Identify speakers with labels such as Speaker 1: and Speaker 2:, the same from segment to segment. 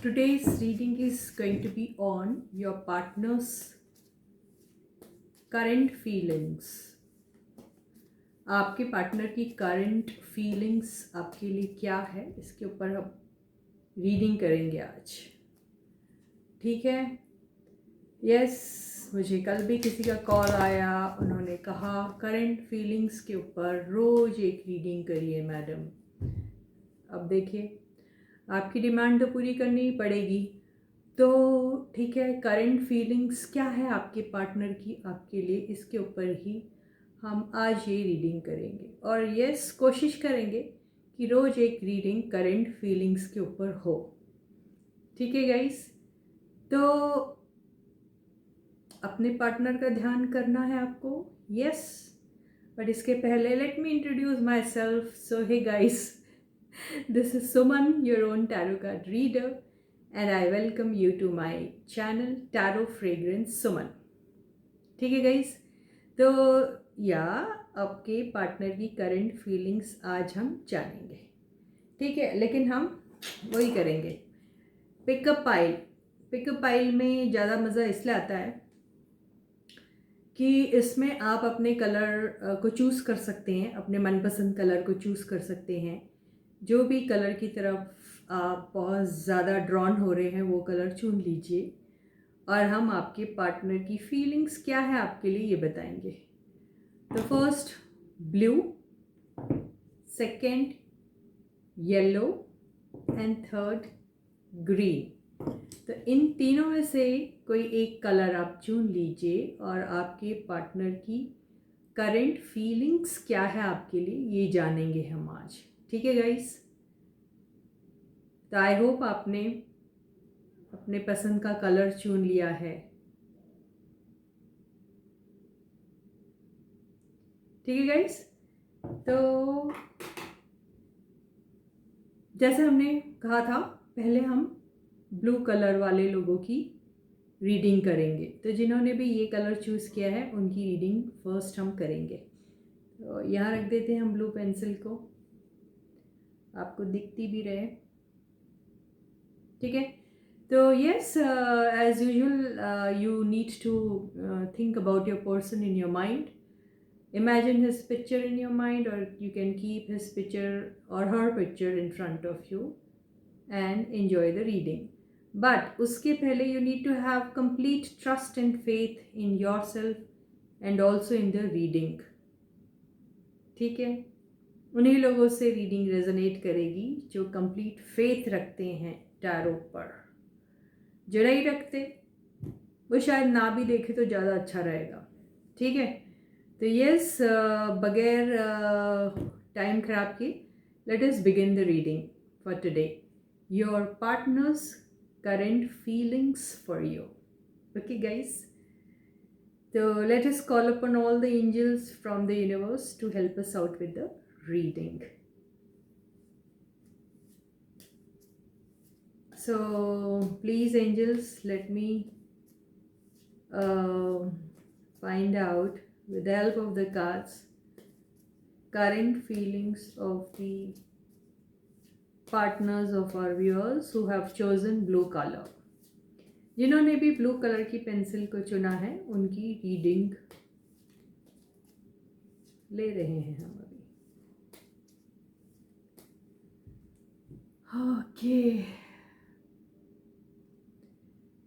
Speaker 1: Today's reading is going to be on your partner's current feelings. आपके partner की current feelings आपके लिए क्या है, इसके ऊपर हम रीडिंग करेंगे आज. ठीक है. यस, मुझे कल भी किसी का कॉल आया, उन्होंने कहा करंट फीलिंग्स के ऊपर रोज़ एक रीडिंग करिए मैडम. अब देखिए, आपकी डिमांड तो पूरी करनी ही पड़ेगी. तो ठीक है, करंट फीलिंग्स क्या है आपके पार्टनर की आपके लिए, इसके ऊपर ही हम आज ये रीडिंग करेंगे. और यस, कोशिश करेंगे कि रोज़ एक रीडिंग करंट फीलिंग्स के ऊपर हो. ठीक है गाइस, तो अपने पार्टनर का ध्यान करना है आपको. यस, बट इसके पहले let me introduce myself. So hey guys, this is Suman, your own tarot card reader, and I welcome you to my channel Tarot Fragrance Suman. ठीक है गाइस, तो या आपके पार्टनर की करंट फीलिंग्स आज हम जानेंगे. ठीक है, लेकिन हम वही करेंगे, पिकअप पाइल. पिकअप पाइल में ज़्यादा मज़ा इसलिए आता है कि इसमें आप अपने कलर को चूज़ कर सकते हैं, अपने मनपसंद कलर को चूज़ कर सकते हैं. जो भी कलर की तरफ आप बहुत ज़्यादा ड्रॉन हो रहे हैं वो कलर चुन लीजिए, और हम आपके पार्टनर की फीलिंग्स क्या है आपके लिए ये बताएंगे. तो first blue, second yellow and third green. तो इन तीनों में से कोई एक कलर आप चुन लीजिए और आपके पार्टनर की करंट फीलिंग्स क्या है आपके लिए ये जानेंगे हम आज. ठीक है गाइस, तो आई होप आपने अपने पसंद का कलर चुन लिया है. ठीक है गाइस, तो जैसे हमने कहा था, पहले हम ब्लू कलर वाले लोगों की रीडिंग करेंगे. तो जिन्होंने भी ये कलर चूज़ किया है उनकी रीडिंग फर्स्ट हम करेंगे. तो यहाँ रख देते हैं हम ब्लू पेंसिल को, आपको दिखती भी रहे. ठीक है, तो yes, as usual you need to think about your person in your mind. Imagine his picture in your mind, or you can keep his picture or her picture in front of you and enjoy the reading. But उसके पहले you need to have complete trust and faith in yourself and also in the reading. ठीक है, उन्हीं लोगों से reading resonate करेगी जो complete faith रखते हैं टैरो पर. जो नहीं रखते वो शायद ना भी देखे तो ज़्यादा अच्छा रहेगा. ठीक है, तो यस, बगैर टाइम खराब की let us begin the reading for today. Your partners current feelings for you. Okay guys, तो let us call upon all the angels from the universe to help us out with the reading. So please angels, let me find out with the help of the cards current feelings of the partners of our viewers who have chosen blue color. जिन्होंने भी blue colour की pencil को चुना है उनकी reading ले रहे हैं हम अभी. ओके,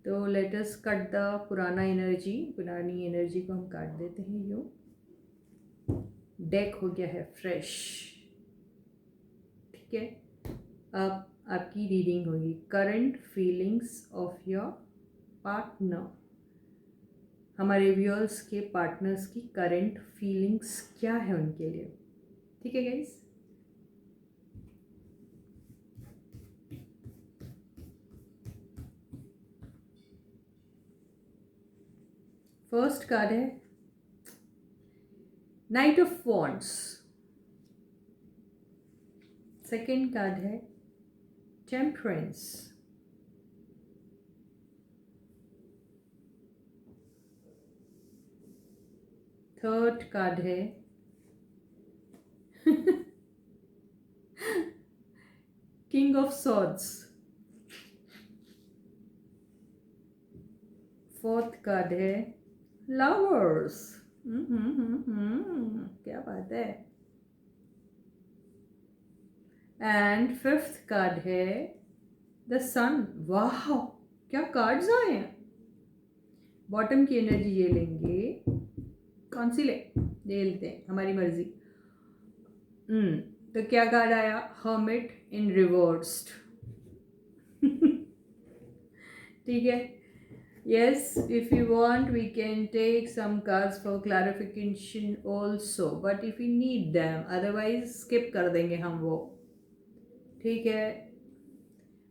Speaker 1: तो लेट अस कट द पुरानी एनर्जी को हम काट देते हैं. यूँ डेक हो गया है फ्रेश. ठीक है, अब आपकी रीडिंग होगी current feelings of your partner. हमारे व्यूअर्स के पार्टनर्स की करंट फीलिंग्स क्या है उनके लिए. ठीक है गाइस, फर्स्ट कार्ड है night of wands. Second card है टेम्परेंस. थर्ड कार्ड है king of swords. Fourth card है लवर्स। क्या बात है। एंड फिफ्थ कार्ड है द सन। वाह, क्या कार्ड्स आए हैं। बॉटम की एनर्जी ये लेंगे, कौन सी ले लेते हैं, हमारी मर्जी। तो क्या कार्ड आया, हर्मिट इन रिवर्स्ड। ठीक है, yes, if you want we can take some cards for clarification also, but if we need them, otherwise skip कर देंगे हम वो। ठीक है,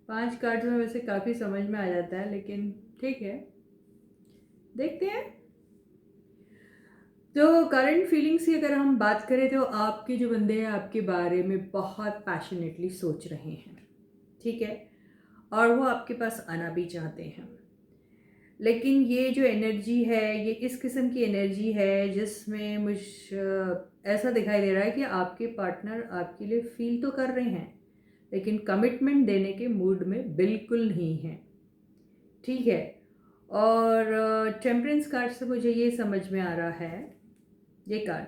Speaker 1: 5 कार्ड्स में वैसे काफ़ी समझ में आ जाता है, लेकिन ठीक है, देखते हैं। तो करंट फीलिंग्स की अगर हम बात करें तो आपके जो बंदे हैं आपके बारे में बहुत पैशनेटली सोच रहे हैं, ठीक है, और वो आपके पास आना भी चाहते हैं। लेकिन ये जो एनर्जी है, ये इस किस्म की एनर्जी है जिसमें ऐसा दिखाई दे रहा है कि आपके पार्टनर आपके लिए फील तो कर रहे हैं, लेकिन कमिटमेंट देने के मूड में बिल्कुल नहीं है। ठीक है, और टेम्परेंस कार्ड से मुझे ये समझ में आ रहा है, ये कार्ड,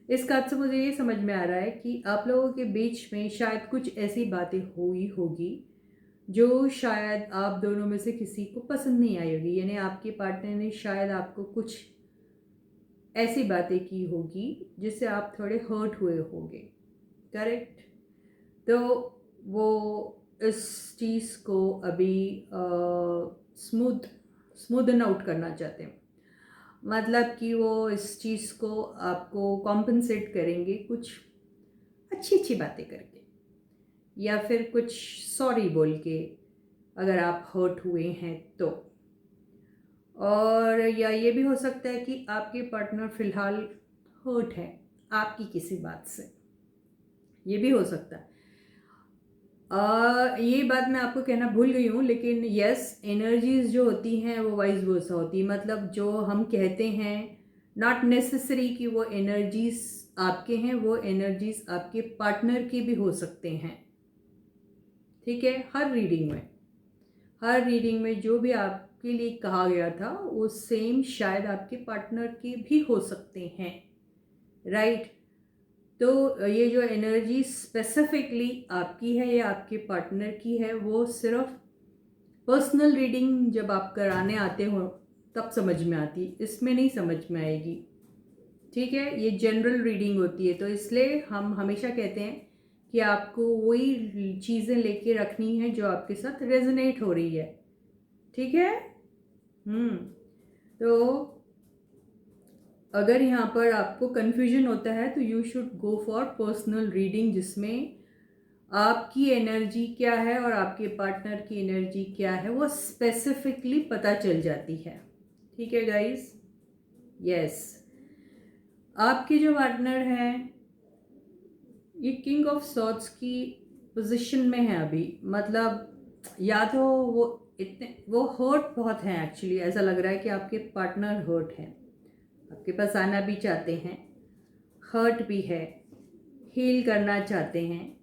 Speaker 1: इस कार्ड से मुझे ये समझ में आ रहा है कि आप लोगों के बीच में शायद कुछ ऐसी बातें हुई होगी जो शायद आप दोनों में से किसी को पसंद नहीं आई होगी, यानी आपके पार्टनर ने शायद आपको कुछ ऐसी बातें की होगी जिससे आप थोड़े हर्ट हुए होंगे। करेक्ट। तो वो इस चीज़ को अभी स्मूदन आउट करना चाहते हैं, मतलब कि वो इस चीज़ को आपको कॉम्पनसेट करेंगे कुछ अच्छी अच्छी बातें करके, या फिर कुछ सॉरी बोल के अगर आप हर्ट हुए हैं तो। और या ये भी हो सकता है कि आपके पार्टनर फिलहाल हर्ट है आपकी किसी बात से, ये भी हो सकता है। ये बात मैं आपको कहना भूल गई हूँ, लेकिन यस, एनर्जीज जो होती हैं वो वाइज वर्सा होती है, मतलब जो हम कहते हैं नॉट नेसेसरी कि वो एनर्जीज आपके हैं, वो एनर्जीज आपके पार्टनर की भी हो सकते हैं। ठीक है, हर रीडिंग में जो भी आपके लिए कहा गया था वो सेम शायद आपके पार्टनर के भी हो सकते हैं, राइट। तो ये जो एनर्जी स्पेसिफिकली आपकी है या आपके पार्टनर की है, वो सिर्फ पर्सनल रीडिंग जब आप कराने आते हो तब समझ में आती, इसमें नहीं समझ में आएगी। ठीक है, ये जनरल रीडिंग होती है, तो इसलिए हम हमेशा कहते हैं कि आपको वही चीज़ें लेके रखनी है जो आपके साथ रेजोनेट हो रही है। ठीक है। तो अगर यहाँ पर आपको कन्फ्यूजन होता है तो you should go for personal reading, जिसमें आपकी एनर्जी क्या है और आपके पार्टनर की एनर्जी क्या है वो स्पेसिफिकली पता चल जाती है। ठीक है गाइस, यस। आपके जो पार्टनर हैं ये किंग ऑफ सॉर्ड्स की पोजीशन में है अभी, मतलब या तो वो हर्ट बहुत हैं, एक्चुअली ऐसा लग रहा है कि आपके पार्टनर हर्ट हैं, आपके पास आना भी चाहते हैं, हर्ट भी है, हील करना चाहते हैं,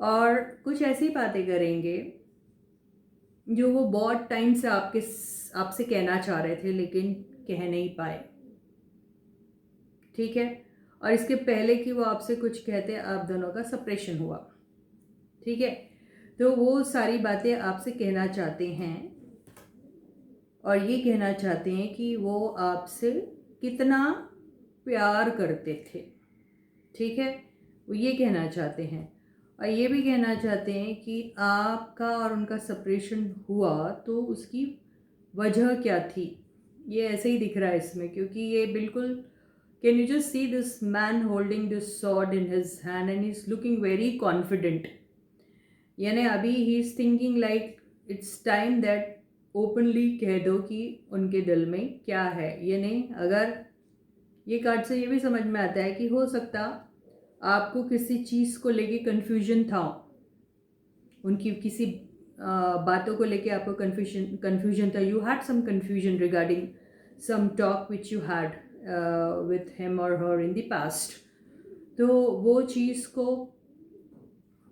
Speaker 1: और कुछ ऐसी बातें करेंगे जो वो बहुत टाइम से आपसे कहना चाह रहे थे लेकिन कह नहीं पाए। ठीक है, और इसके पहले कि वो आपसे कुछ कहते आप दोनों का सेपरेशन हुआ। ठीक है, तो वो सारी बातें आपसे कहना चाहते हैं, और ये कहना चाहते हैं कि वो आपसे कितना प्यार करते थे। ठीक है, वो ये कहना चाहते हैं, और ये भी कहना चाहते हैं कि आपका और उनका सेपरेशन हुआ तो उसकी वजह क्या थी। ये ऐसे ही दिख रहा है इसमें, क्योंकि ये बिल्कुल, can you just see this man holding this sword in his hand and he is looking very confident, यानी अभी he is thinking like it's time that openly कह दो कि उनके दिल में क्या है। ये नहीं, अगर ये कार्ड से ये भी समझ में आता है कि हो सकता आपको किसी चीज़ को लेके कन्फ्यूजन था, उनकी किसी बातों को लेके आपको कन्फ्यूजन था, you had some confusion regarding some talk which you had with him और हर इन द पास्ट। तो वो चीज़ को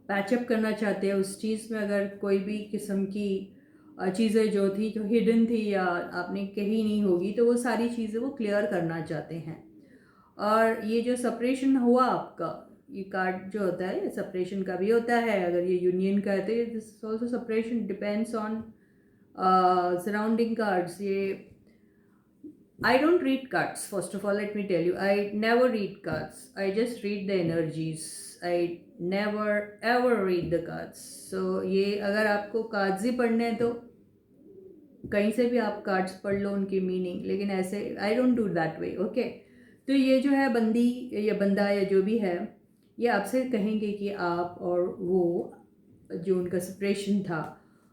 Speaker 1: पैचअप करना चाहते हैं, उस चीज़ में अगर कोई भी किस्म की चीज़ें जो थी, जो हिडन थी या आपने कही नहीं होगी, तो वो सारी चीज़ें वो क्लियर करना चाहते हैं। और ये जो सेपरेशन हुआ आपका, ये कार्ड जो होता है, ये सेपरेशन का भी होता है। अगर ये यूनियन का है तो ये this also separation depends on surrounding cards. ये I don't read cards. First of all, let me tell you, I never read cards. I just read the energies. I never ever read the cards. So ये अगर आपको cards ही पढ़ने हैं तो कहीं से भी आप कार्ड्स पढ़ लो उनकी मीनिंग, लेकिन ऐसे I don't do that way. Okay, तो ये जो है बंदी या बंदा या जो भी है, ये आपसे कहेंगे कि आप और वो जो उनका सेपरेशन था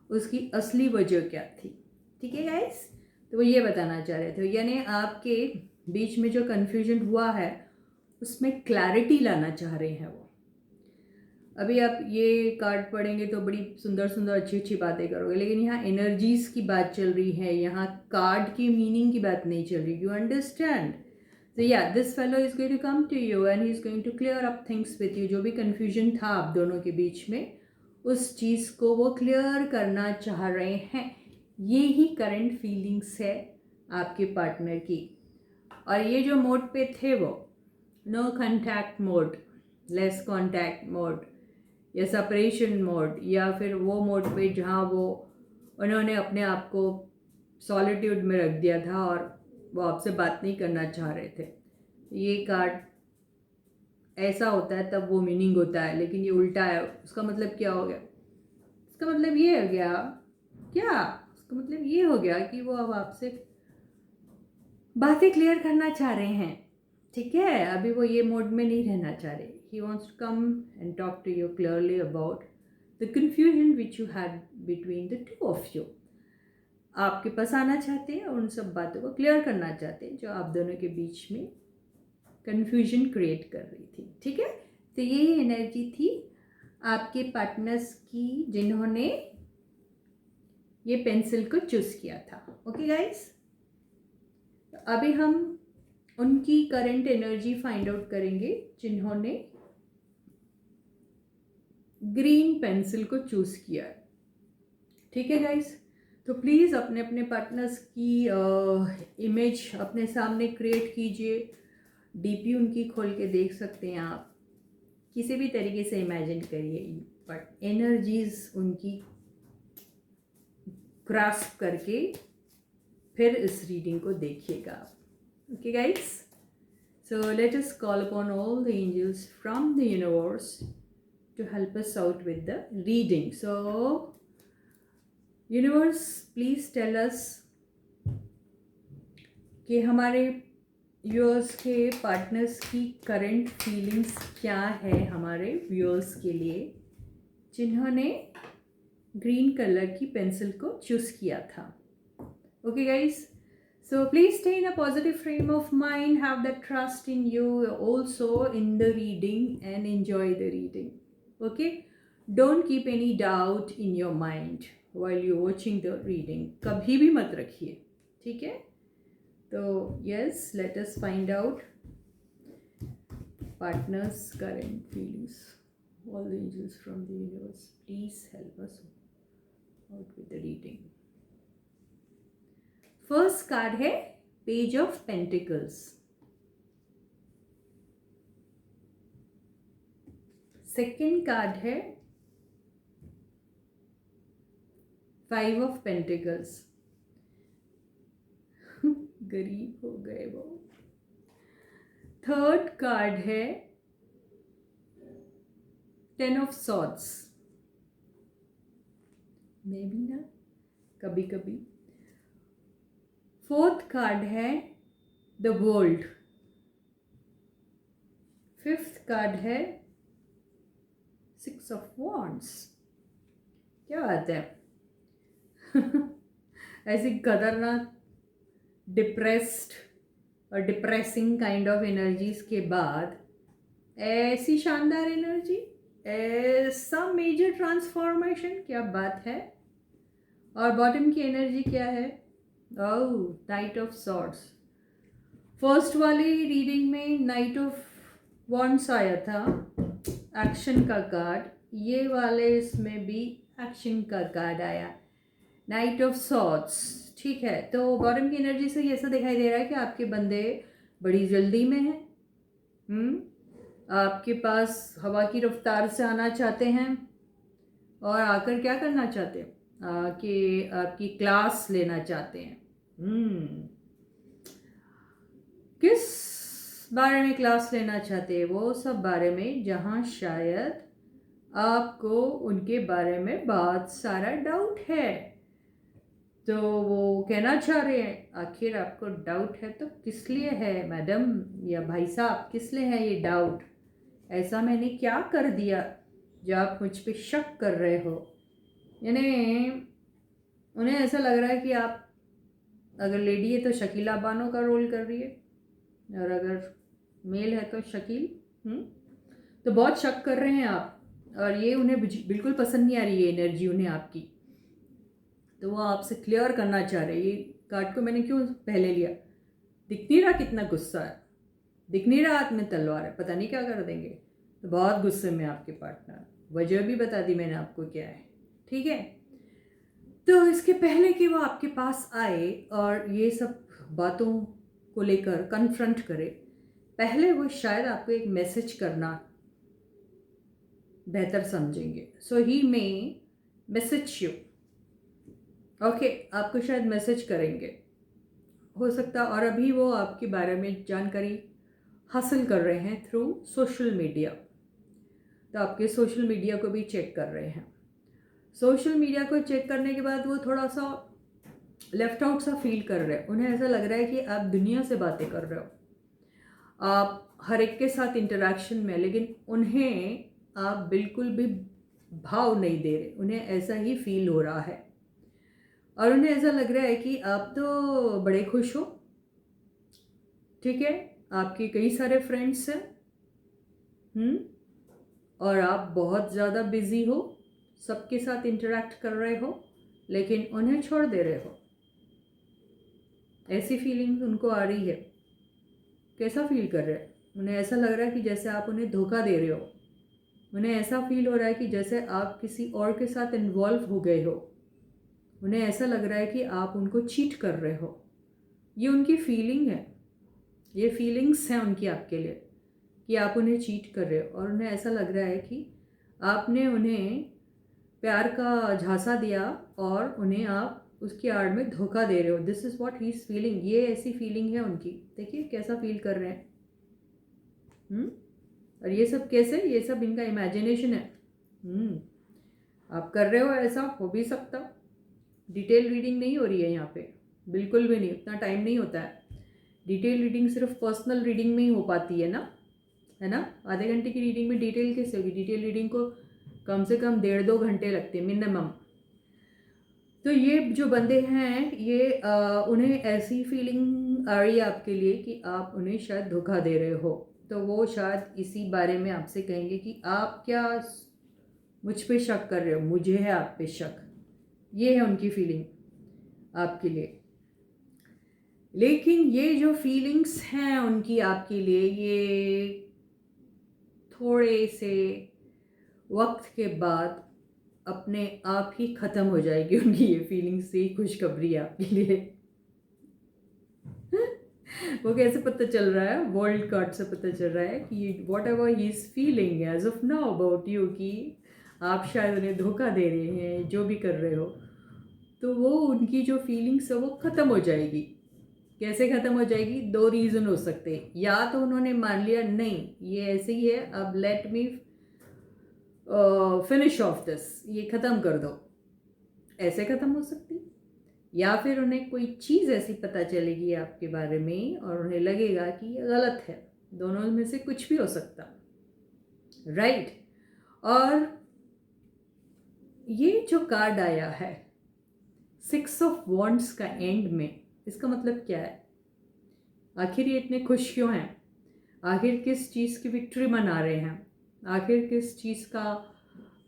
Speaker 1: उसकी असली वजह क्या थी। ठीक है गाइस, तो वो ये बताना चाह रहे थे, यानी आपके बीच में जो कन्फ्यूजन हुआ है उसमें क्लैरिटी लाना चाह रहे हैं वो। अभी आप ये कार्ड पढ़ेंगे तो बड़ी सुंदर सुंदर अच्छी अच्छी बातें करोगे, लेकिन यहाँ एनर्जीज की बात चल रही है, यहाँ कार्ड की मीनिंग की बात नहीं चल रही। You understand? तो या this fellow is going to come to you and he is going to clear up things with you. जो भी कन्फ्यूजन था आप दोनों के बीच में, उस चीज़ को वो क्लियर करना चाह रहे हैं। ये ही करंट फीलिंग्स है आपके पार्टनर की। और ये जो मोड पे थे वो no contact mode, less contact mode या सेपरेशन मोड, या फिर वो मोड पे जहाँ वो उन्होंने अपने आप को सॉलिट्यूड में रख दिया था और वो आपसे बात नहीं करना चाह रहे थे। ये कार्ड ऐसा होता है तब वो मीनिंग होता है, लेकिन ये उल्टा है। उसका मतलब क्या हो गया? इसका मतलब ये हो गया क्या? उसका मतलब ये हो गया कि वो अब आपसे बातें क्लियर करना चाह रहे हैं। ठीक है, अभी वो ये मोड में नहीं रहना चाह रहे। He wants to come and talk to you clearly about the confusion which you had between the two of you. आपके पास आना चाहते हैं और उन सब बातों को क्लियर करना चाहते हैं जो आप दोनों के बीच में कन्फ्यूजन क्रिएट कर रही थी। ठीक है, तो यही एनर्जी थी आपके पार्टनर्स की जिन्होंने ये पेंसिल को चूज किया था। ओके गाइस, अभी हम उनकी करंट एनर्जी फाइंड आउट करेंगे जिन्होंने ग्रीन पेंसिल को चूज किया है। ठीक है गाइस, तो प्लीज़ अपने अपने पार्टनर्स की इमेज अपने सामने क्रिएट कीजिए। डीपी उनकी खोल के देख सकते हैं आप, किसी भी तरीके से इमेजिन करिए, बट एनर्जीज उनकी ग्रास्प करके फिर इस रीडिंग को देखिएगा आप। Okay guys, so let us call upon all the angels from the universe to help us out with the reading. So universe, please tell us कि हमारे व्यूअर्स के पार्टनर्स की करंट फीलिंग्स क्या है हमारे व्यूअर्स के लिए जिन्होंने ग्रीन कलर की पेंसिल को चूज़ किया था। Okay guys, so please stay in a positive frame of mind, have that trust in you also in the reading and enjoy the reading. Okay, don't keep any doubt in your mind while you're watching the reading. कभी भी मत रखिए। ठीक है, तो yes, let us find out partners current feelings. All the angels from the universe, please help us out with the reading. First card है Page of Pentacles. Second card है five of pentacles. गरीब हो गए वो। Third card है ten of swords. मे भी ना, कभी कभी। फोर्थ कार्ड है द वर्ल्ड। फिफ्थ कार्ड है सिक्स ऑफ वॉन्ड्स। क्या बात है। ऐसी खतरनाक डिप्रेस्ड और डिप्रेसिंग काइंड ऑफ एनर्जीज के बाद ऐसी शानदार एनर्जी, ऐसा मेजर ट्रांसफॉर्मेशन, क्या बात है। और बॉटम की एनर्जी क्या है? ओह, नाइट ऑफ सॉर्ड्स। फर्स्ट वाली रीडिंग में नाइट ऑफ वॉन्ड्स आया था, एक्शन का कार्ड। ये वाले इसमें भी एक्शन का कार्ड आया। नाइट ऑफ सॉर्ड्स, ठीक है। तो बॉटम की एनर्जी से ये ऐसा दिखाई दे रहा है कि आपके बंदे बड़ी जल्दी में हैं, आपके पास हवा की रफ्तार से आना चाहते हैं और आकर क्या करना चाहते हैं, कि आपकी क्लास लेना चाहते हैं। किस बारे में क्लास लेना चाहते हैं? वो सब बारे में जहाँ शायद आपको उनके बारे में बहुत सारा डाउट है। तो वो कहना चाह रहे हैं, आखिर आपको डाउट है तो किस लिए है मैडम या भाई साहब, किस लिए है ये डाउट? ऐसा मैंने क्या कर दिया जो आप मुझ पे शक कर रहे हो? यानी उन्हें ऐसा लग रहा है कि आप अगर लेडी है तो शकीला बानो का रोल कर रही है, और अगर मेल है तो शकील। तो बहुत शक कर रहे हैं आप, और ये उन्हें बिल्कुल पसंद नहीं आ रही है एनर्जी उन्हें आपकी। तो वो आपसे क्लियर करना चाह रहे हैं। ये कार्ड को मैंने क्यों पहले लिया? दिख नहीं रहा कितना गुस्सा है, दिख नहीं रहा हाथ में तलवार है, पता नहीं क्या कर देंगे। तो बहुत गुस्से में आपके पार्टनर, वजह भी बता दी मैंने आपको क्या है, ठीक है। तो इसके पहले कि वो आपके पास आए और ये सब बातों को लेकर कन्फ्रंट करे, पहले वो शायद आपको एक मैसेज करना बेहतर समझेंगे। सो ही मे मैसेज यू, ओके, आपको शायद मैसेज करेंगे, हो सकता। और अभी वो आपके बारे में जानकारी हासिल कर रहे हैं थ्रू सोशल मीडिया। तो आपके सोशल मीडिया को भी चेक कर रहे हैं। सोशल मीडिया को चेक करने के बाद वो थोड़ा सा लेफ्ट आउट सा फील कर रहे हैं। उन्हें ऐसा लग रहा है कि आप दुनिया से बातें कर रहे हो, आप हर एक के साथ इंटरेक्शन में, लेकिन उन्हें आप बिल्कुल भी भाव नहीं दे रहे। उन्हें ऐसा ही फील हो रहा है और उन्हें ऐसा लग रहा है कि आप तो बड़े खुश हो, ठीक है, आपके कई सारे फ्रेंड्स हैं, और आप बहुत ज़्यादा बिजी हो, सबके साथ इंटरेक्ट कर रहे हो, लेकिन उन्हें छोड़ दे रहे हो। ऐसी फीलिंग उनको आ रही है। कैसा फील कर रहे हैं? उन्हें ऐसा लग रहा है कि जैसे आप उन्हें धोखा दे रहे हो। उन्हें ऐसा फील हो रहा है कि जैसे आप किसी और के साथ इन्वॉल्व हो गए हो। उन्हें ऐसा लग रहा है कि आप उनको चीट कर रहे हो। ये उनकी फीलिंग है, ये फीलिंग्स हैं उनकी आपके लिए कि आप उन्हें चीट कर रहे हो। और उन्हें ऐसा लग रहा है कि आपने उन्हें प्यार का झांसा दिया और उन्हें आप उसकी आड़ में धोखा दे रहे हो। This is what he is feeling. ये ऐसी फीलिंग है उनकी। देखिए कैसा फील कर रहे हैं। और ये सब कैसे? ये सब इनका इमेजिनेशन है। आप कर रहे हो, ऐसा हो भी सकता। डिटेल रीडिंग नहीं हो रही है यहाँ पे, बिल्कुल भी नहीं। उतना टाइम नहीं होता है। डिटेल रीडिंग सिर्फ पर्सनल रीडिंग में ही हो पाती है ना, है ना। आधे घंटे की रीडिंग में डिटेल कैसे होगी? डिटेल रीडिंग को कम से कम 1.5-2 घंटे लगते हैं मिनिमम। तो ये जो बंदे हैं ये उन्हें ऐसी फीलिंग आ रही है आपके लिए कि आप उन्हें शायद धोखा दे रहे हो। तो वो शायद इसी बारे में आपसे कहेंगे कि आप क्या मुझ पे शक कर रहे हो, मुझे है आप पे शक। ये है उनकी फीलिंग आपके लिए। लेकिन ये जो फीलिंग्स हैं उनकी आपके लिए, ये थोड़े से वक्त के बाद अपने आप ही ख़त्म हो जाएगी। उनकी ये फीलिंग्स से खुशखबरी है आपके लिए। वो कैसे पता चल रहा है? वर्ल्ड कार्ड से पता चल रहा है कि whatever he is feeling as of now about you, कि आप शायद उन्हें धोखा दे रहे हैं, जो भी कर रहे हो। तो वो उनकी जो फीलिंग्स है वो ख़त्म हो जाएगी। कैसे ख़त्म हो जाएगी? 2 रीज़न हो सकते हैं। या तो उन्होंने मान लिया नहीं ये ऐसे ही है, अब let me finish off this, ये ख़त्म कर दो, ऐसे ख़त्म हो सकती। या फिर उन्हें कोई चीज़ ऐसी पता चलेगी आपके बारे में और उन्हें लगेगा कि ये गलत है। दोनों में से कुछ भी हो सकता, राइट। और ये जो कार्ड आया है 6 ऑफ वॉन्ड्स का एंड में, इसका मतलब क्या है? आखिर ये इतने खुश क्यों हैं? आखिर किस चीज़ की विक्ट्री मना रहे हैं? आखिर किस चीज़ का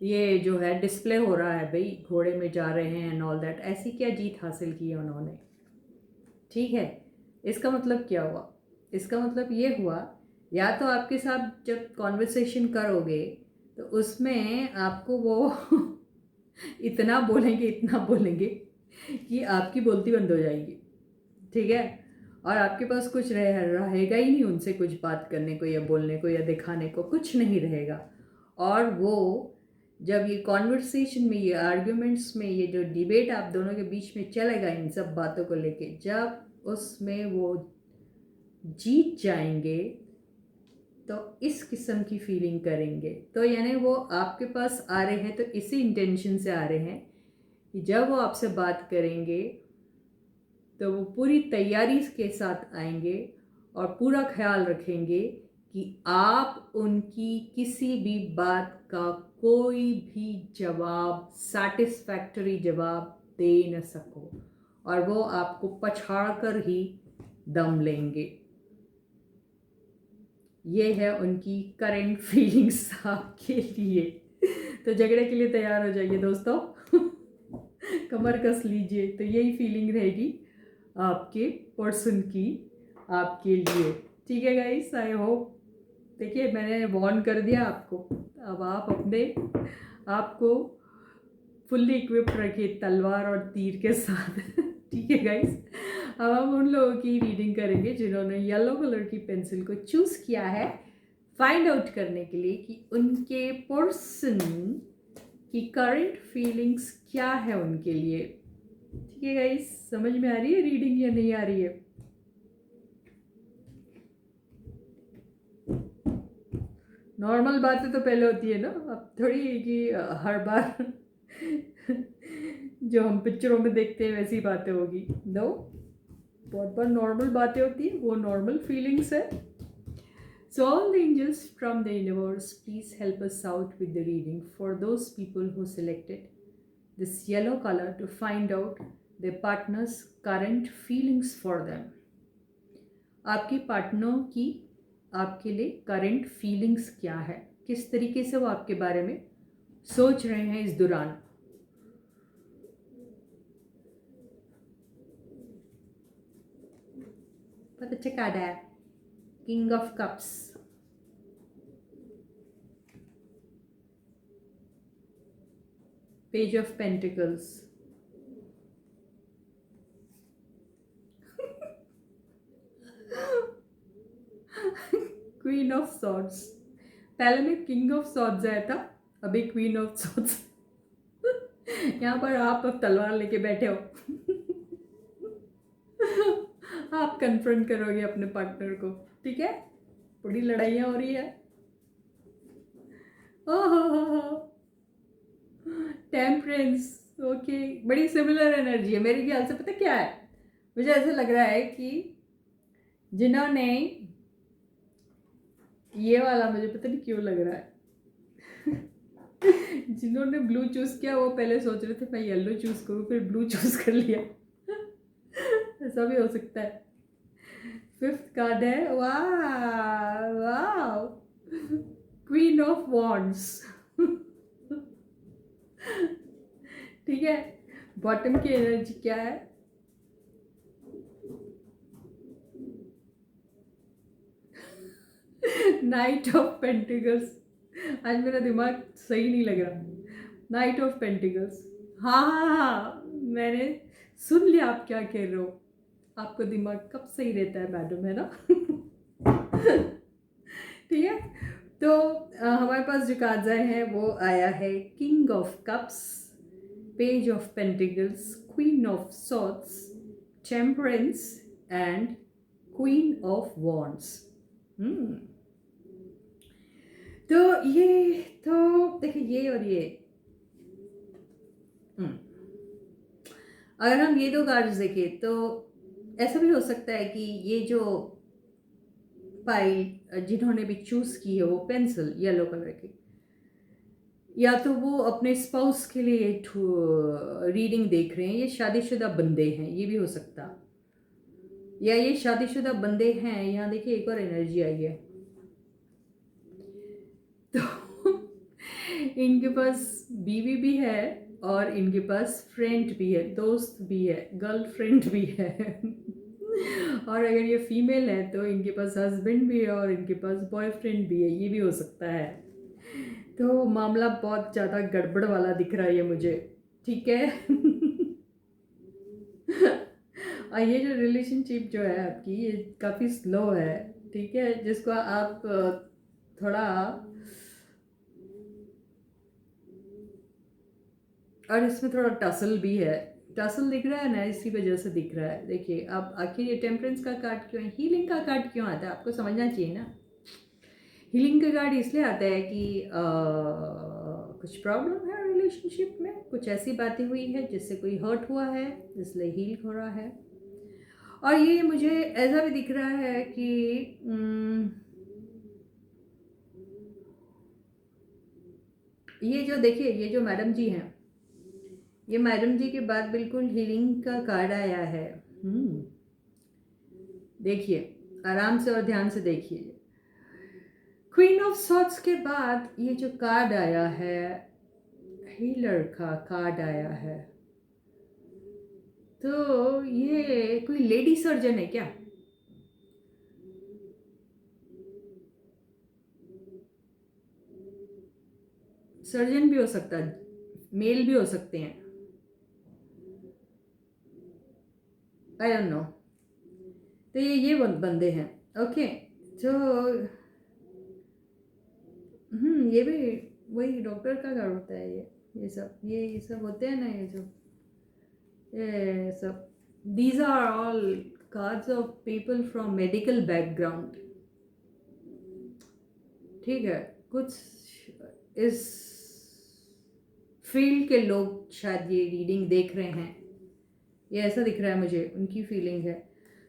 Speaker 1: ये जो है डिस्प्ले हो रहा है? भाई घोड़े में जा रहे हैं एंड ऑल दैट। ऐसी क्या जीत हासिल की है उन्होंने? ठीक है, इसका मतलब क्या हुआ? इसका मतलब ये हुआ, या तो आपके साथ जब कॉन्वर्सेशन करोगे तो उसमें आपको वो इतना बोलेंगे, इतना बोलेंगे कि आपकी बोलती बंद हो जाएगी, ठीक है। और आपके पास कुछ रहेगा ही नहीं उनसे कुछ बात करने को या बोलने को या दिखाने को, कुछ नहीं रहेगा। और वो जब ये कॉन्वर्सेशन में, ये आर्ग्यूमेंट्स में, ये जो डिबेट आप दोनों के बीच में चलेगा इन सब बातों को लेके, जब उसमें वो जीत जाएंगे तो इस किस्म की फीलिंग करेंगे। तो यानी वो आपके पास आ रहे हैं तो इसी इंटेंशन से आ रहे हैं कि जब वो आपसे बात करेंगे तो वो पूरी तैयारी के साथ आएंगे और पूरा ख्याल रखेंगे कि आप उनकी किसी भी बात का कोई भी जवाब, सैटिस्फैक्टरी जवाब दे न सको, और वो आपको पछाड़ कर ही दम लेंगे। ये है उनकी करंट फीलिंग्स आपके लिए। तो झगड़े के लिए तैयार हो जाइए दोस्तों। कमर कस लीजिए। तो यही फीलिंग रहेगी आपके पर्सन की आपके लिए, ठीक है गाइस। आई होप, देखिए मैंने वार्न कर दिया आपको, अब आप अपने आपको फुल्ली इक्विप्ड रखिए तलवार और तीर के साथ। ठीक है गाइस। अब हम उन लोगों की रीडिंग करेंगे जिन्होंने येलो कलर की पेंसिल को चूज किया है फाइंड आउट करने के लिए कि उनके पर्सन की करंट फीलिंग्स क्या है उनके लिए। ठीक है गाइस, समझ में आ रही है रीडिंग या नहीं आ रही है? नॉर्मल बातें तो पहले होती है ना, अब थोड़ी कि हर बार जो हम पिक्चरों में देखते हैं वैसी बातें होगी। नो, बहुत बार नॉर्मल बातें होती है, वो नॉर्मल फीलिंग्स है। So all the angels from the universe, please help us out with the reading for those people who selected this yellow color to find out their partner's current feelings for them. आपके partner की आपके लिए current feelings क्या है, किस तरीके से वो आपके बारे में सोच रहे हैं इस दौरान। बहुत अच्छा कार्ड है, king of cups, page of pentacles, queen of swords. पहले में किंग ऑफ सॉर्ड्स आया था, अभी क्वीन ऑफ सॉर्ड्स। यहाँ पर आप अब तलवार लेके बैठे हो। आप कन्फ्रंट करोगे अपने पार्टनर को, ठीक है। बड़ी लड़ाइयाँ हो रही है। ओहो, टेम्परेंस, ओके, बड़ी सिमिलर एनर्जी है मेरे ख्याल से। पता क्या है, मुझे ऐसा लग रहा है कि जिन्होंने ये वाला, मुझे पता नहीं क्यों लग रहा है, जिन्होंने ब्लू चूज किया वो पहले सोच रहे थे मैं येलो चूज करूँ, फिर ब्लू चूज कर लिया। ऐसा भी हो सकता है। फिफ्थ कार्ड है, वाह वाह, क्वीन ऑफ वॉन्ड्स। ठीक है, बॉटम की एनर्जी क्या है? Night of pentacles. आज मेरा दिमाग सही नहीं लग रहा। नाइट ऑफ पेंटिकल्स, हाँ हाँ हाँ, मैंने सुन लिया आप क्या कह रहे हो। आपको दिमाग कब सही रहता है मैडम, है ना? ठीक है। तो हमारे पास जो कार्ड्स आए हैं वो आया है king of cups, page of pentacles, queen of swords, temperance and queen of wands. तो ये तो देखिए, ये और ये, अगर हम ये दो कार्ड्स देखें तो ऐसा भी हो सकता है कि ये जो फाइल जिन्होंने भी चूज की है वो पेंसिल येलो कलर की, या तो वो अपने स्पाउस के लिए रीडिंग देख रहे हैं, ये शादीशुदा बंदे हैं, ये भी हो सकता, या ये शादीशुदा बंदे हैं। यहाँ देखिए एक और एनर्जी आई है। तो इनके पास बीवी भी है और इनके पास फ्रेंड भी है, दोस्त भी है, गर्लफ्रेंड भी है। और अगर ये फीमेल है तो इनके पास हस्बैंड भी है और इनके पास बॉयफ्रेंड भी है, ये भी हो सकता है। तो मामला बहुत ज़्यादा गड़बड़ वाला दिख रहा है ये मुझे, ठीक है। और ये जो रिलेशनशिप जो है आपकी ये काफ़ी स्लो है, ठीक है, जिसको आप थोड़ा, और इसमें थोड़ा टसल भी है, टसल दिख रहा है ना, इसी वजह से दिख रहा है। देखिए अब आखिर ये टेम्परेंस का कार्ड क्यों है, हीलिंग का कार्ड क्यों आता है, आपको समझना चाहिए ना। हीलिंग का कार्ड इसलिए आता है कि कुछ प्रॉब्लम है रिलेशनशिप में, कुछ ऐसी बातें हुई है जिससे कोई हर्ट हुआ है, इसलिए हील हो रहा है। और ये मुझे ऐसा भी दिख रहा है कि ये जो देखिए, ये जो मैडम जी हैं, ये मैडम जी के बाद बिल्कुल हीलिंग का कार्ड आया है। देखिए आराम से और ध्यान से देखिए, क्वीन ऑफ सॉर्ड्स के बाद ये जो कार्ड आया है, हीलर का कार्ड आया है, तो ये कोई लेडी सर्जन है क्या? सर्जन भी हो सकता है, मेल भी हो सकते हैं, आई डोंट नो। तो ये बंदे हैं, ओके। तो ये भी वही डॉक्टर का कार्ड होता है, ये सब होते हैं ना, ये सब these are all cards of people from medical background, ठीक है, कुछ इस फील्ड के लोग शायद ये रीडिंग देख रहे हैं, ये ऐसा दिख रहा है मुझे, उनकी फीलिंग है।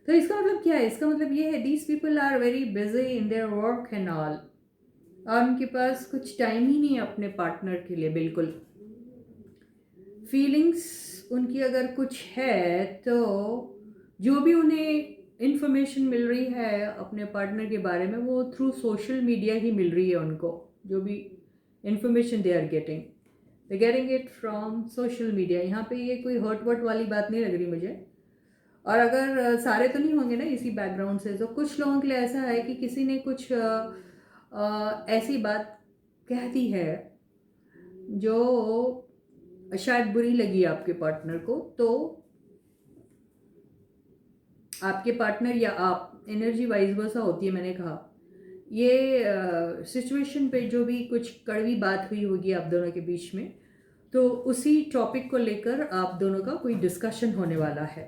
Speaker 1: तो इसका मतलब क्या है, इसका मतलब ये है these people are very busy in their work and all, और उनके पास कुछ टाइम ही नहीं है अपने पार्टनर के लिए, बिल्कुल। फीलिंग्स उनकी अगर कुछ है तो जो भी उन्हें इंफॉर्मेशन मिल रही है अपने पार्टनर के बारे में, वो थ्रू सोशल मीडिया ही मिल रही है उनको। जो भी information they are getting it from social media. यहाँ पे ये कोई हर्ट वर्ट वाली बात नहीं लग रही मुझे। और अगर सारे तो नहीं होंगे ना इसी बैकग्राउंड से, तो कुछ लोगों के लिए ऐसा है कि किसी ने कुछ ऐसी बात कह दी है जो शायद बुरी लगी आपके पार्टनर को, तो आपके पार्टनर या आप, एनर्जी वाइज वर्सा होती है, मैंने कहा ये सिचुएशन पे जो भी कुछ कड़वी बात हुई होगी आप दोनों के बीच में, तो उसी टॉपिक को लेकर आप दोनों का कोई डिस्कशन होने वाला है,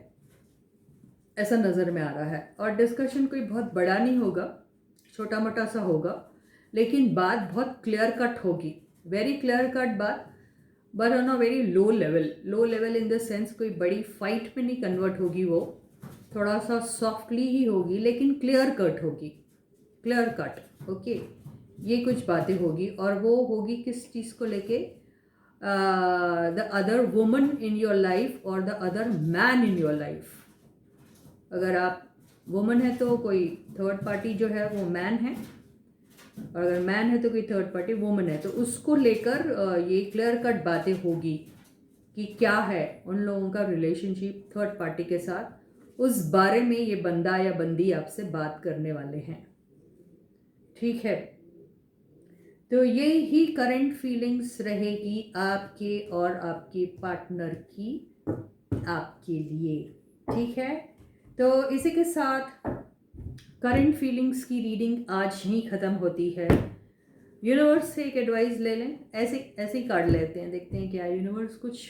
Speaker 1: ऐसा नज़र में आ रहा है। और डिस्कशन कोई बहुत बड़ा नहीं होगा, छोटा मोटा सा होगा, लेकिन बात बहुत क्लियर कट होगी, वेरी क्लियर कट बात, but on a very low level in the sense कोई बड़ी फाइट में नहीं कन्वर्ट होगी, वो थोड़ा सा सॉफ्टली ही होगी, लेकिन क्लियर कट होगी, क्लियर कट, ओके। ये कुछ बातें होगी, और वो होगी किस चीज़ को लेके, the other woman in your life और the other man in your life. अगर आप वुमन है तो कोई थर्ड पार्टी जो है वो मैन है, और अगर मैन है तो कोई थर्ड पार्टी वुमन है, तो उसको लेकर ये क्लियर कट बातें होगी कि क्या है उन लोगों का रिलेशनशिप थर्ड पार्टी के साथ, उस बारे में ये बंदा या बंदी आपसे बात करने वाले हैं, ठीक है। तो ये ही करंट फीलिंग्स रहेगी आपके और आपके पार्टनर की आपके लिए, ठीक है। तो इसी के साथ करंट फीलिंग्स की रीडिंग आज ही ख़त्म होती है। यूनिवर्स से एक एडवाइस ले लें, ऐसे ही कार्ड लेते हैं, देखते हैं क्या यूनिवर्स कुछ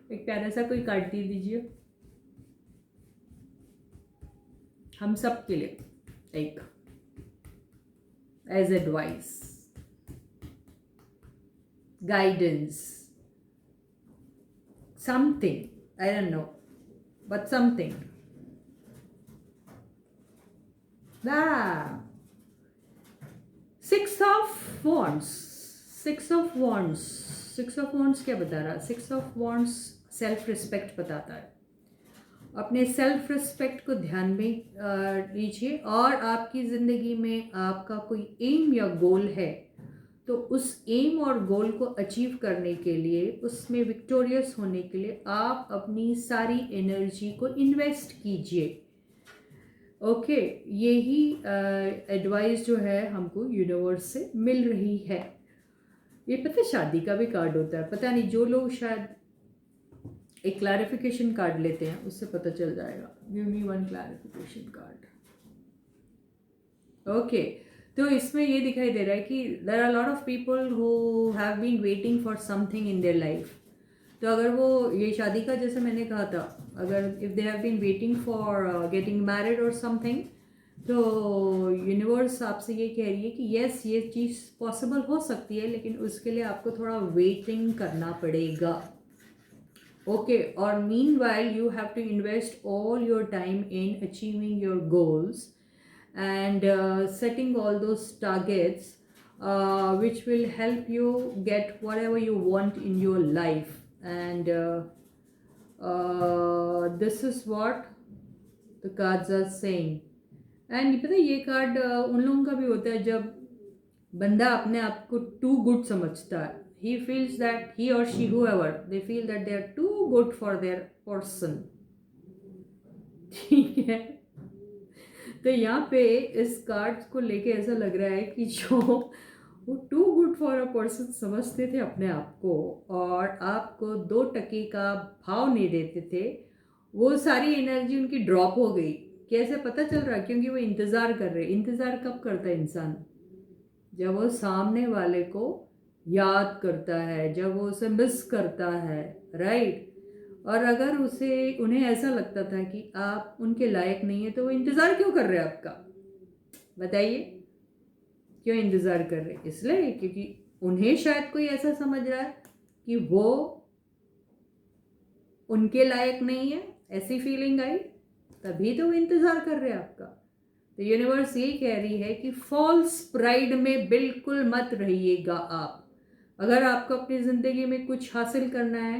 Speaker 1: एक प्यारा सा कोई कार्ड दे दीजिए हम सब के लिए, एक as advice, guidance, something, I don't know, but something. Six of wands, six of wands, six of wands क्या बता रहा है? Six of wands self respect बताता है। अपने सेल्फ रिस्पेक्ट को ध्यान में लीजिए, और आपकी ज़िंदगी में आपका कोई एम या गोल है, तो उस एम और गोल को अचीव करने के लिए, उसमें विक्टोरियस होने के लिए आप अपनी सारी एनर्जी को इन्वेस्ट कीजिए, ओके। यही एडवाइस जो है हमको यूनिवर्स से मिल रही है। ये पता है शादी का भी कार्ड होता है, पता नहीं जो लोग शायद एक क्लैरिफिकेशन कार्ड लेते हैं, उससे पता चल जाएगा. Give me one clarification card. Okay, तो इसमें ये दिखाई दे रहा है कि there are lot of people who have been waiting for something in their life. तो अगर वो ये शादी का जैसे मैंने कहा था, अगर if they have been waiting for getting married और समथिंग, तो यूनिवर्स आपसे ये कह रही है कि यस, ये चीज़ पॉसिबल हो सकती है, लेकिन उसके लिए आपको थोड़ा वेटिंग करना पड़ेगा. ओके, और meanwhile you have to invest all your time in achieving your goals and setting all those targets which will help you get whatever you want in your life. And this is what the cards are saying. And पता है ये card उन लोगों का भी होता है जब बंदा अपने आप को टू गुड समझता है. ही फील्स दैट ही और she whoever they feel that they are too good for their person. ठीक है, तो यहाँ पे इस कार्ड को लेके ऐसा लग रहा है कि जो वो too good for a person समझते थे अपने आप को और आपको 2 टके का भाव नहीं देते थे, वो सारी एनर्जी उनकी ड्रॉप हो गई. कैसे पता चल रहा है? क्योंकि वो इंतज़ार कर रहे. इंतज़ार कब करता है इंसान? जब वो सामने वाले को याद करता है, जब वो उसे मिस करता है, राइट. और अगर उन्हें ऐसा लगता था कि आप उनके लायक नहीं है, तो वो इंतज़ार क्यों कर रहे हैं आपका? बताइए, क्यों इंतज़ार कर रहे? इसलिए क्योंकि उन्हें शायद कोई ऐसा समझ रहा है कि वो उनके लायक नहीं है, ऐसी फीलिंग आई, तभी तो वो इंतज़ार कर रहे हैं आपका. तो यूनिवर्स यही कह रही है कि फॉल्स प्राइड में बिल्कुल मत रहिएगा आप. अगर आपको अपनी ज़िंदगी में कुछ हासिल करना है,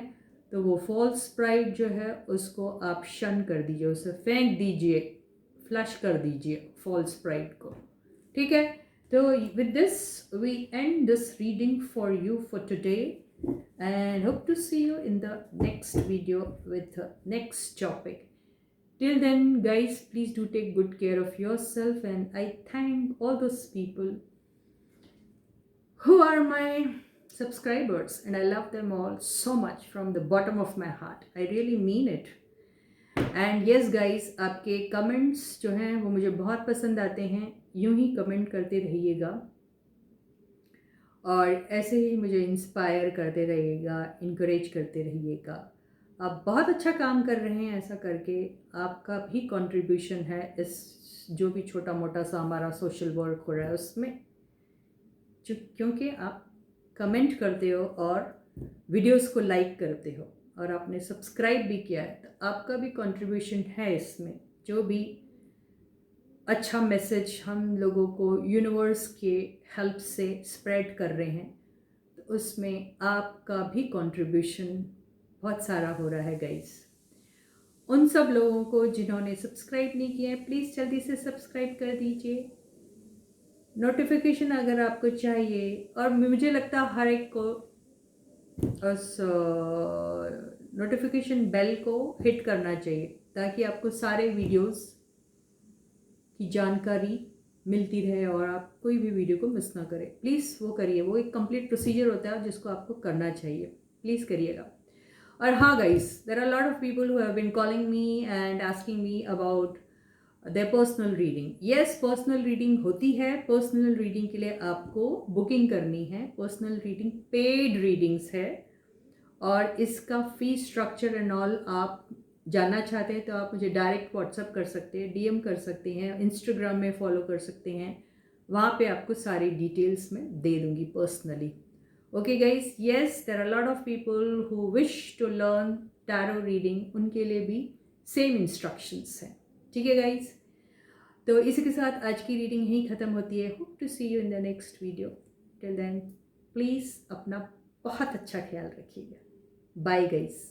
Speaker 1: तो वो फॉल्स प्राइड जो है उसको आप शन कर दीजिए, उसे फेंक दीजिए, फ्लश कर दीजिए फॉल्स प्राइड को. ठीक है, तो with this we end this reading for you for today and hope to see you in the next video with the next topic. Till then, guys, please do take good care of yourself, and I thank all those people who are my subscribers, and I love them all so much from the bottom of my heart. I really mean it. And yes guys, आपके comments जो हैं वो मुझे बहुत पसंद आते हैं. यूं ही कमेंट करते रहिएगा और ऐसे ही मुझे इंस्पायर करते रहिएगा, इनकरेज करते रहिएगा. आप बहुत अच्छा काम कर रहे हैं. ऐसा करके आपका भी कंट्रीब्यूशन है इस जो भी छोटा मोटा सा हमारा सोशल वर्क हो रहा है उसमें, क्योंकि आप कमेंट करते हो और वीडियोस को लाइक करते हो और आपने सब्सक्राइब भी किया है, तो आपका भी कंट्रीब्यूशन है इसमें. जो भी अच्छा मैसेज हम लोगों को यूनिवर्स के हेल्प से स्प्रेड कर रहे हैं, तो उसमें आपका भी कंट्रीब्यूशन बहुत सारा हो रहा है गाइस. उन सब लोगों को जिन्होंने सब्सक्राइब नहीं किया है, प्लीज़ जल्दी से सब्सक्राइब कर दीजिए. नोटिफिकेशन अगर आपको चाहिए, और मुझे लगता है हर एक को उस नोटिफिकेशन बेल को हिट करना चाहिए ताकि आपको सारे वीडियोस की जानकारी मिलती रहे और आप कोई भी वीडियो को मिस ना करें. प्लीज़ वो करिए, वो एक कंप्लीट प्रोसीजर होता है जिसको आपको करना चाहिए. प्लीज़ करिएगा. और हाँ guys, there are lot of people who have been calling me and asking me about their personal reading. Yes, personal reading होती है. पर्सनल रीडिंग के लिए आपको बुकिंग करनी है. पर्सनल रीडिंग पेड रीडिंग्स है और इसका फी स्ट्रक्चर एंड ऑल आप जानना चाहते हैं तो आप मुझे डायरेक्ट व्हाट्सअप कर सकते हैं, डीएम कर सकते हैं, इंस्टाग्राम में फॉलो कर सकते हैं. वहाँ पे आपको सारी डिटेल्स में दे दूँगी personally. Okay guys, yes, there are lot of people who wish to learn tarot reading. उनके लिए भी सेम इंस्ट्रक्शंस हैं. ठीक है गाइस, तो इसी के साथ आज की रीडिंग यहीं ख़त्म होती है. Hope to see you in the next video. Till then please अपना बहुत अच्छा ख्याल रखिएगा. Bye guys.